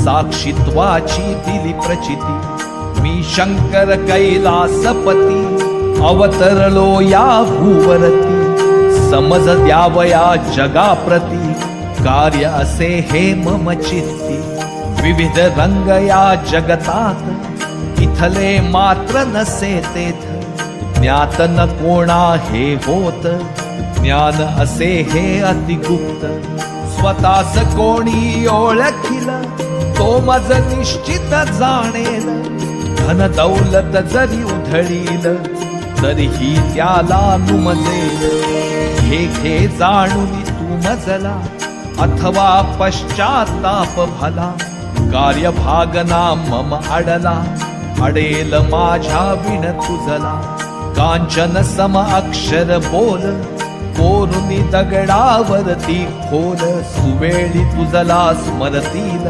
साक्षित्वाची दिली प्रचिती मी शंकर कैलासपती अवतरलो या भूवरती समज द्यावया जगाप्रती कार्य असे हे मम चित्ती विविध रंग या जगतात इथले मात्र नसे तेथ ज्ञात न कोणा हे होत ज्ञान असे हे अतिगुप्त स्वतःच कोणी ओळखील तो मज निश्चित जाणेल धन दौलत जरी उधळील तरीही त्याला नुमजेल हे घे जाणून तू मजला अथवा पश्चाताप भला कार्यभागना मम अडला अडेल माझ्या विण तुझला कांचन सम अक्षर बोल कोरुनी दगडावरती खोल सुवेळी तुझला स्मरतील